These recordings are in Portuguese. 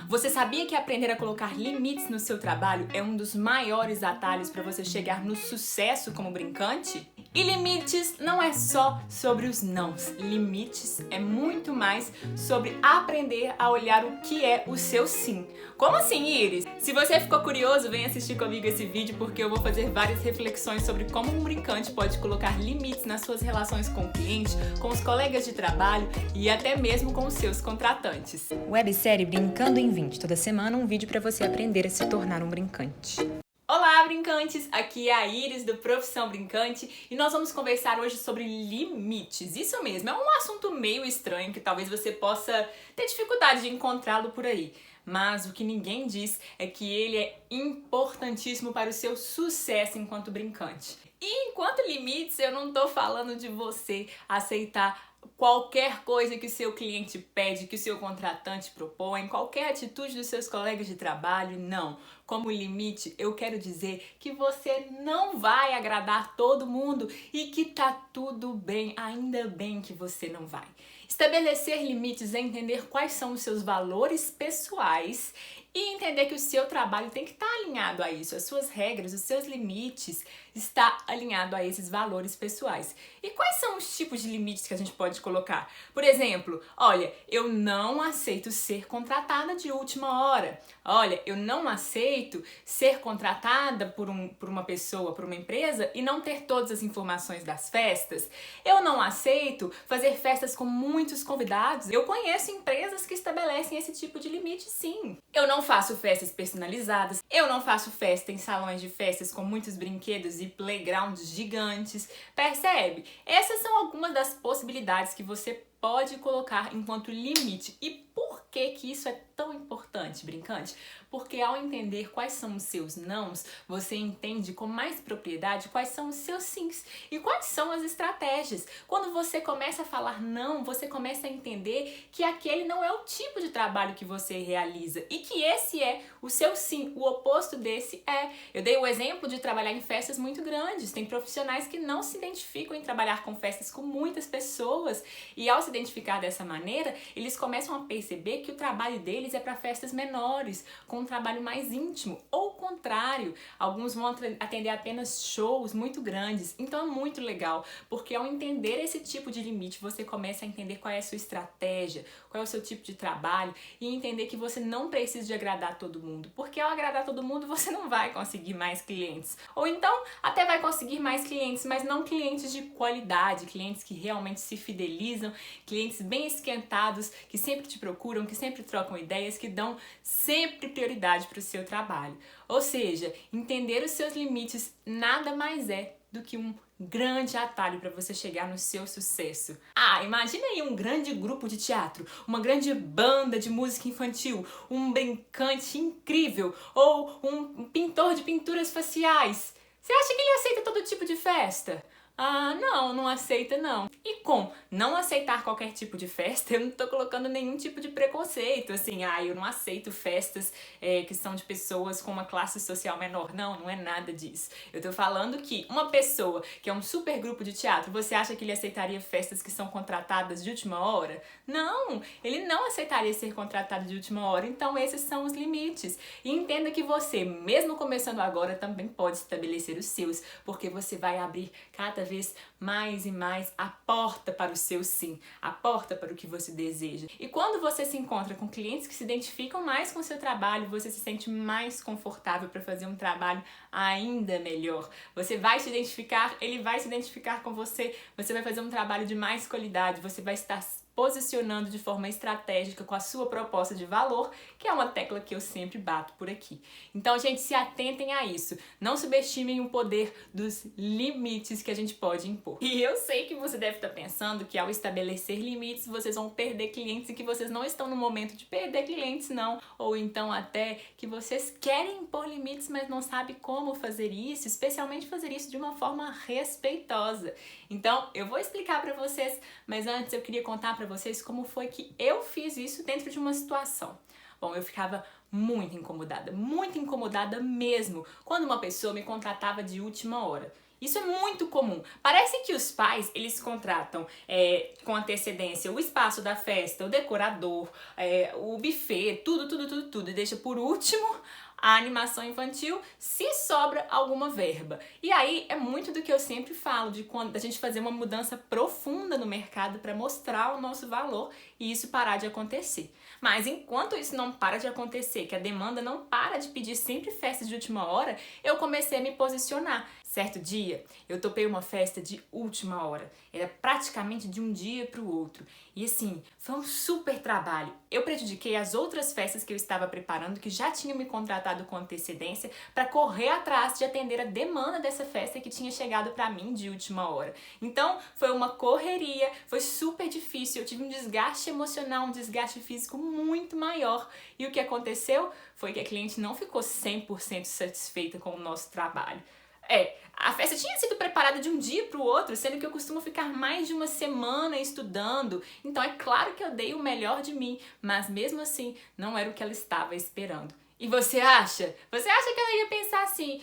Você sabia que aprender a colocar limites no seu trabalho é um dos maiores atalhos para você chegar no sucesso como brincante? E limites não é só sobre os nãos. Limites é muito mais sobre aprender a olhar o que é o seu sim. Como assim, Iris? Se você ficou curioso, vem assistir comigo esse vídeo porque eu vou fazer várias reflexões sobre como um brincante pode colocar limites nas suas relações com o cliente, com os colegas de trabalho e até mesmo com os seus contratantes. Websérie Brincando em 20. Toda semana um vídeo para você aprender a se tornar um brincante. Olá, brincantes! Aqui é a Iris do Profissão Brincante e nós vamos conversar hoje sobre limites. Isso mesmo, é um assunto meio estranho que talvez você possa ter dificuldade de encontrá-lo por aí. Mas o que ninguém diz é que ele é importantíssimo para o seu sucesso enquanto brincante. E enquanto limites, eu não tô falando de você aceitar qualquer coisa que o seu cliente pede, que o seu contratante propõe, qualquer atitude dos seus colegas de trabalho, não. Como limite, eu quero dizer que você não vai agradar todo mundo e que tá tudo bem, ainda bem que você não vai. Estabelecer limites é entender quais são os seus valores pessoais e entender que o seu trabalho tem que estar alinhado a isso, as suas regras, os seus limites está alinhado a esses valores pessoais. E quais são os tipos de limites que a gente pode colocar? Por exemplo, olha, eu não aceito ser contratada de última hora. Olha, eu não aceito ser contratada por uma pessoa, por uma empresa e não ter todas as informações das festas. Eu não aceito fazer festas com muitos convidados. Eu conheço empresas que estabelecem esse tipo de limite, sim. Eu não faço festas personalizadas. Eu não faço festa em salões de festas com muitos brinquedos e playgrounds gigantes. Percebe? Essas são algumas das possibilidades que você pode colocar enquanto limite. E por que isso é tão importante, brincante? Porque ao entender quais são os seus nãos, você entende com mais propriedade quais são os seus sims e quais são as estratégias. Quando você começa a falar não, você começa a entender que aquele não é o tipo de trabalho que você realiza e que esse é o seu sim, o oposto desse é. Eu dei o exemplo de trabalhar em festas muito grandes. Tem profissionais que não se identificam em trabalhar com festas com muitas pessoas e ao se identificar dessa maneira, eles começam a perceber que o trabalho deles é para festas menores, com um trabalho mais íntimo, ou o contrário, alguns vão atender apenas shows muito grandes. Então é muito legal, porque ao entender esse tipo de limite, você começa a entender qual é a sua estratégia, qual é o seu tipo de trabalho e entender que você não precisa de agradar todo mundo, porque ao agradar todo mundo você não vai conseguir mais clientes. Ou então até vai conseguir mais clientes, mas não clientes de qualidade, clientes que realmente se fidelizam, clientes bem esquentados, que sempre te procuram, que sempre trocam ideias, que dão sempre prioridade para o seu trabalho. Ou seja, entender os seus limites nada mais é do que um grande atalho para você chegar no seu sucesso. Ah, imagina aí um grande grupo de teatro, uma grande banda de música infantil, um brincante incrível ou um pintor de pinturas faciais. Você acha que ele aceita todo tipo de festa? Ah, não aceita não. E com não aceitar qualquer tipo de festa, eu não tô colocando nenhum tipo de preconceito, assim, eu não aceito festas que são de pessoas com uma classe social menor. Não é nada disso. Eu tô falando que uma pessoa que é um super grupo de teatro, você acha que ele aceitaria festas que são contratadas de última hora? Não, ele não aceitaria ser contratado de última hora, então esses são os limites. E entenda que você, mesmo começando agora, também pode estabelecer os seus, porque você vai abrir cada vez mais e mais a porta para o seu sim, a porta para o que você deseja. E quando você se encontra com clientes que se identificam mais com o seu trabalho, você se sente mais confortável para fazer um trabalho ainda melhor. Você vai se identificar, ele vai se identificar com você, você vai fazer um trabalho de mais qualidade, você vai estar posicionando de forma estratégica com a sua proposta de valor, que é uma tecla que eu sempre bato por aqui. Então, gente, se atentem a isso. Não subestimem o poder dos limites que a gente pode impor. E eu sei que você deve estar pensando que ao estabelecer limites, vocês vão perder clientes e que vocês não estão no momento de perder clientes, não. Ou então até que vocês querem impor limites, mas não sabem como fazer isso, especialmente fazer isso de uma forma respeitosa. Então, eu vou explicar para vocês, mas antes eu queria contar para vocês como foi que eu fiz isso dentro de uma situação. Bom, eu ficava muito incomodada mesmo, quando uma pessoa me contratava de última hora. Isso é muito comum. Parece que os pais, eles contratam com antecedência o espaço da festa, o decorador, o buffet, tudo, e deixa por último a animação infantil, se sobra alguma verba. E aí é muito do que eu sempre falo, de quando a gente fazer uma mudança profunda no mercado para mostrar o nosso valor e isso parar de acontecer. Mas enquanto isso não para de acontecer, que a demanda não para de pedir sempre festas de última hora, eu comecei a me posicionar. Certo dia, eu topei uma festa de última hora. Era praticamente de um dia para o outro. E assim, foi um super trabalho. Eu prejudiquei as outras festas que eu estava preparando, que já tinham me contratado com antecedência, para correr atrás de atender a demanda dessa festa que tinha chegado para mim de última hora. Então, foi uma correria, foi super difícil. Eu tive um desgaste emocional, um desgaste físico muito maior. E o que aconteceu foi que a cliente não ficou 100% satisfeita com o nosso trabalho. A festa tinha sido preparada de um dia para o outro, sendo que eu costumo ficar mais de uma semana estudando. Então é claro que eu dei o melhor de mim, mas mesmo assim não era o que ela estava esperando. E você acha? Você acha que ela ia pensar assim,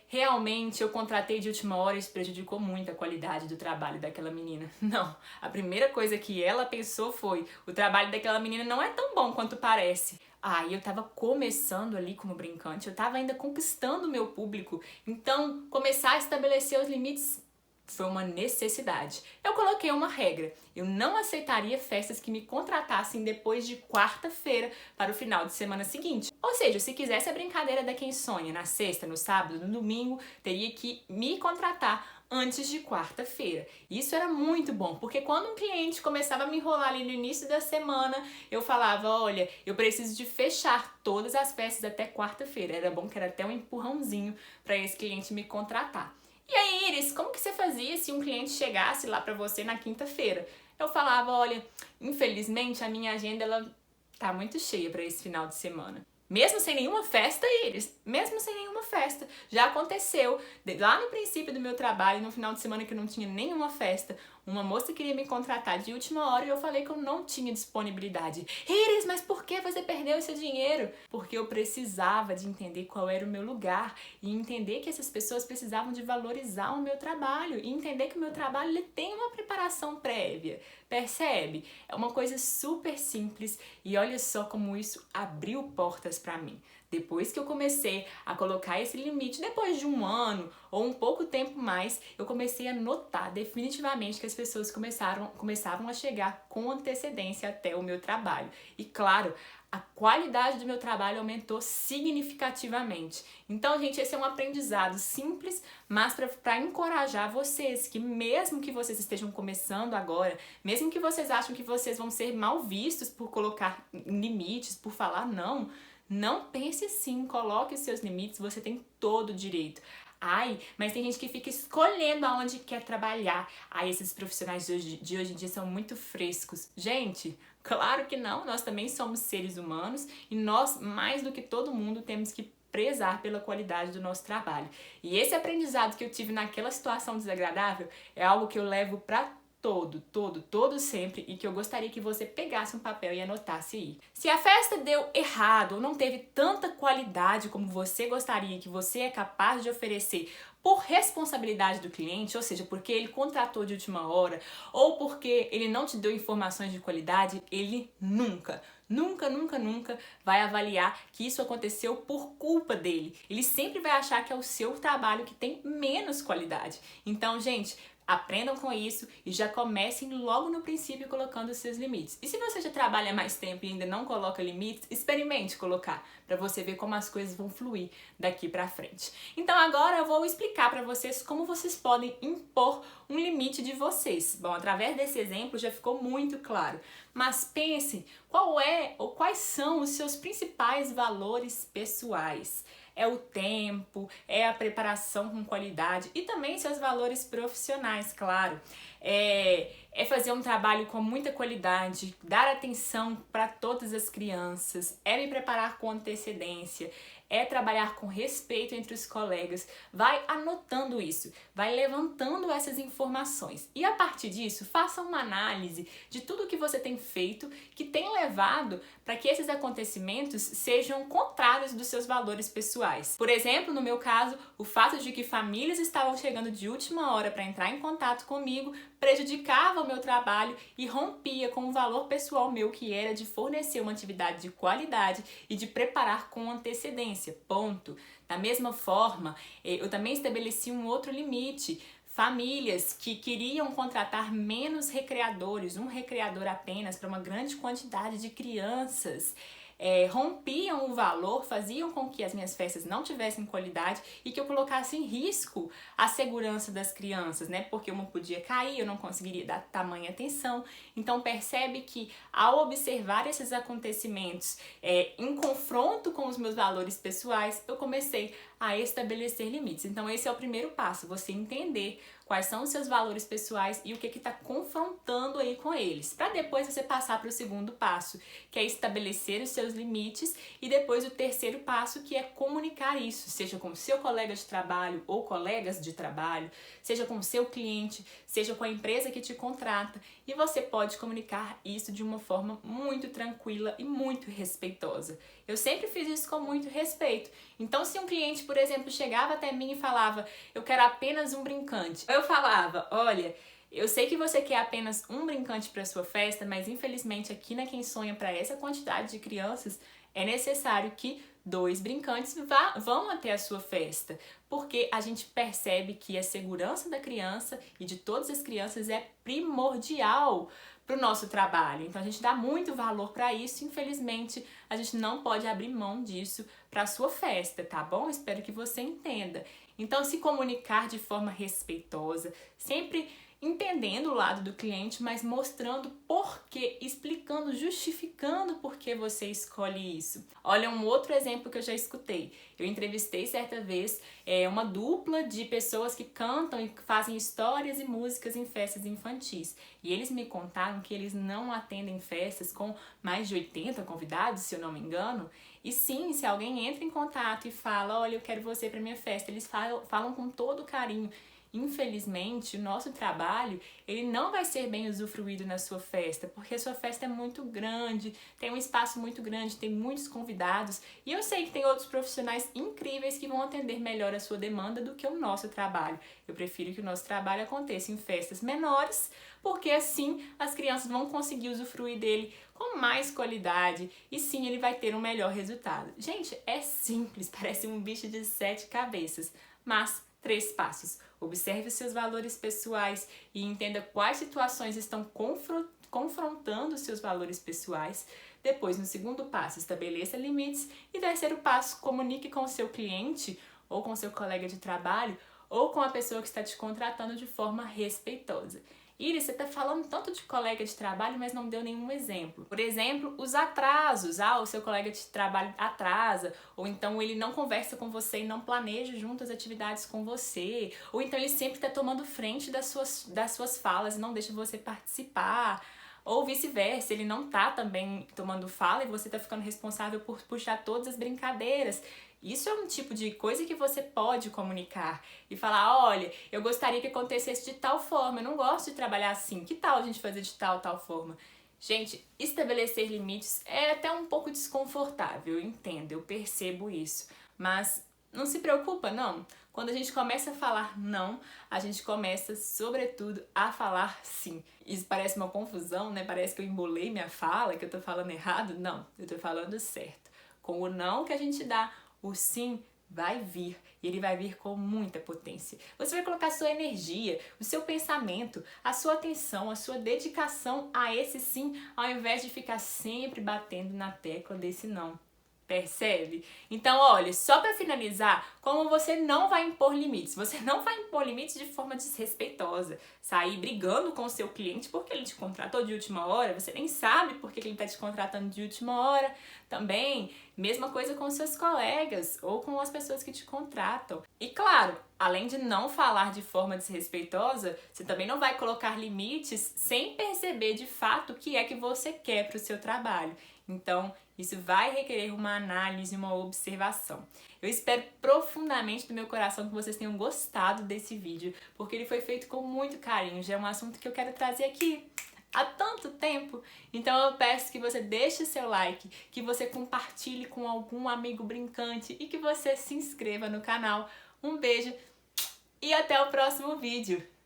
realmente eu contratei de última hora e isso prejudicou muito a qualidade do trabalho daquela menina? Não, a primeira coisa que ela pensou foi, o trabalho daquela menina não é tão bom quanto parece. E eu tava começando ali como brincante, eu tava ainda conquistando o meu público, então começar a estabelecer os limites foi uma necessidade. Eu coloquei uma regra, eu não aceitaria festas que me contratassem depois de quarta-feira para o final de semana seguinte. Ou seja, se quisesse a brincadeira da quem sonha na sexta, no sábado, no domingo, teria que me contratar antes de quarta-feira. Isso era muito bom, porque quando um cliente começava a me enrolar ali no início da semana, eu falava, olha, eu preciso de fechar todas as festas até quarta-feira. Era bom que era até um empurrãozinho para esse cliente me contratar. E aí, Iris, como que você fazia se um cliente chegasse lá para você na quinta-feira? Eu falava, olha, infelizmente a minha agenda ela tá muito cheia para esse final de semana. Mesmo sem nenhuma festa, Iris, mesmo sem nenhuma festa. Já aconteceu, lá no princípio do meu trabalho, no final de semana que eu não tinha nenhuma festa, uma moça queria me contratar de última hora e eu falei que eu não tinha disponibilidade. Iris, mas por que você perdeu esse dinheiro? Porque eu precisava de entender qual era o meu lugar e entender que essas pessoas precisavam de valorizar o meu trabalho e entender que o meu trabalho ele tem uma preparação prévia. Percebe? É uma coisa super simples e olha só como isso abriu portas para mim. Depois que eu comecei a colocar esse limite, depois de um ano ou um pouco tempo mais, eu comecei a notar definitivamente que as pessoas começavam a chegar com antecedência até o meu trabalho. E claro, a qualidade do meu trabalho aumentou significativamente. Então, gente, esse é um aprendizado simples, mas para encorajar vocês, que mesmo que vocês estejam começando agora, mesmo que vocês acham que vocês vão ser mal vistos por colocar limites, por falar não pense assim, coloque os seus limites, você tem todo o direito. Mas tem gente que fica escolhendo aonde quer trabalhar. Esses profissionais de hoje em dia são muito frescos. Gente, claro que não, nós também somos seres humanos e nós, mais do que todo mundo, temos que prezar pela qualidade do nosso trabalho. E esse aprendizado que eu tive naquela situação desagradável é algo que eu levo para todo sempre e que eu gostaria que você pegasse um papel e anotasse aí. Se a festa deu errado ou não teve tanta qualidade como você gostaria, que você é capaz de oferecer por responsabilidade do cliente, ou seja, porque ele contratou de última hora ou porque ele não te deu informações de qualidade, ele nunca vai avaliar que isso aconteceu por culpa dele. Ele sempre vai achar que é o seu trabalho que tem menos qualidade. Então, gente, aprendam com isso e já comecem logo no princípio colocando os seus limites. E se você já trabalha mais tempo e ainda não coloca limites, experimente colocar para você ver como as coisas vão fluir daqui para frente. Então agora eu vou explicar para vocês como vocês podem impor um limite de vocês. Bom, através desse exemplo já ficou muito claro. Mas pense qual é ou quais são os seus principais valores pessoais. É o tempo, é a preparação com qualidade e também seus valores profissionais, claro. é fazer um trabalho com muita qualidade, dar atenção para todas as crianças, é me preparar com antecedência, é trabalhar com respeito entre os colegas. Vai anotando isso, vai levantando essas informações e a partir disso faça uma análise de tudo que você tem feito que tem levado para que esses acontecimentos sejam contrários dos seus valores pessoais. Por exemplo, no meu caso, o fato de que famílias estavam chegando de última hora para entrar em contato comigo prejudicava o meu trabalho e rompia com o valor pessoal meu, que era de fornecer uma atividade de qualidade e de preparar com antecedência, ponto. Da mesma forma, eu também estabeleci um outro limite. Famílias que queriam contratar menos recreadores, um recreador apenas para uma grande quantidade de crianças, rompiam o valor, faziam com que as minhas festas não tivessem qualidade e que eu colocasse em risco a segurança das crianças, né? Porque uma podia cair, eu não conseguiria dar tamanha atenção. Então percebe que ao observar esses acontecimentos em confronto com os meus valores pessoais, eu comecei a estabelecer limites. Então esse é o primeiro passo, você entender quais são os seus valores pessoais e o que está confrontando aí com eles, para depois você passar para o segundo passo, que é estabelecer os seus limites, e depois o terceiro passo, que é comunicar isso, seja com o seu colega de trabalho ou colegas de trabalho, seja com o seu cliente, seja com a empresa que te contrata, e você pode comunicar isso de uma forma muito tranquila e muito respeitosa. Eu sempre fiz isso com muito respeito. Então, se um cliente, por exemplo, chegava até mim e falava, eu quero apenas um brincante, eu falava, olha, eu sei que você quer apenas um brincante para sua festa, mas infelizmente aqui na Quem Sonha, para essa quantidade de crianças, é necessário que 2 brincantes vão até a sua festa, porque a gente percebe que a segurança da criança e de todas as crianças é primordial para o nosso trabalho. Então a gente dá muito valor para isso, infelizmente a gente não pode abrir mão disso para a sua festa, tá bom? Espero que você entenda. Então se comunicar de forma respeitosa, sempre entendendo o lado do cliente, mas mostrando porquê, explicando, justificando por que você escolhe isso. Olha, um outro exemplo que eu já escutei. Eu entrevistei certa vez uma dupla de pessoas que cantam e fazem histórias e músicas em festas infantis. E eles me contaram que eles não atendem festas com mais de 80 convidados, se eu não me engano. E sim, se alguém entra em contato e fala, olha, eu quero você para minha festa, eles falam com todo carinho. Infelizmente, o nosso trabalho, ele não vai ser bem usufruído na sua festa, porque a sua festa é muito grande, tem um espaço muito grande, tem muitos convidados, e eu sei que tem outros profissionais incríveis que vão atender melhor a sua demanda do que o nosso trabalho. Eu prefiro que o nosso trabalho aconteça em festas menores, porque assim as crianças vão conseguir usufruir dele com mais qualidade e sim ele vai ter um melhor resultado. Gente, é simples, parece um bicho de 7 cabeças, mas 3 passos. Observe os seus valores pessoais e entenda quais situações estão confrontando os seus valores pessoais. Depois, no segundo passo, estabeleça limites. E terceiro passo, comunique com o seu cliente ou com o seu colega de trabalho ou com a pessoa que está te contratando de forma respeitosa. Iris, você está falando tanto de colega de trabalho, mas não deu nenhum exemplo. Por exemplo, os atrasos. O seu colega de trabalho atrasa, ou então ele não conversa com você e não planeja junto as atividades com você, ou então ele sempre está tomando frente das suas falas e não deixa você participar. Ou vice-versa, ele não tá também tomando fala e você tá ficando responsável por puxar todas as brincadeiras. Isso é um tipo de coisa que você pode comunicar e falar, olha, eu gostaria que acontecesse de tal forma, eu não gosto de trabalhar assim, que tal a gente fazer de tal forma? Gente, estabelecer limites é até um pouco desconfortável, eu entendo, eu percebo isso, mas não se preocupa, não. Quando a gente começa a falar não, a gente começa, sobretudo, a falar sim. Isso parece uma confusão, né? Parece que eu embolei minha fala, que eu tô falando errado. Não, eu tô falando certo. Com o não que a gente dá, o sim vai vir. E ele vai vir com muita potência. Você vai colocar a sua energia, o seu pensamento, a sua atenção, a sua dedicação a esse sim, ao invés de ficar sempre batendo na tecla desse não. Percebe? Então, olha, só para finalizar, como você não vai impor limites? Você não vai impor limites de forma desrespeitosa, sair brigando com o seu cliente porque ele te contratou de última hora, você nem sabe porque ele está te contratando de última hora, também Mesma coisa com seus colegas ou com as pessoas que te contratam. E claro, além de não falar de forma desrespeitosa, você também não vai colocar limites sem perceber de fato o que é que você quer para o seu trabalho. Então, isso vai requerer uma análise, uma observação. Eu espero profundamente do meu coração que vocês tenham gostado desse vídeo, porque ele foi feito com muito carinho. Já é um assunto que eu quero trazer aqui há tanto tempo. Então eu peço que você deixe seu like, que você compartilhe com algum amigo brincante e que você se inscreva no canal. Um beijo e até o próximo vídeo!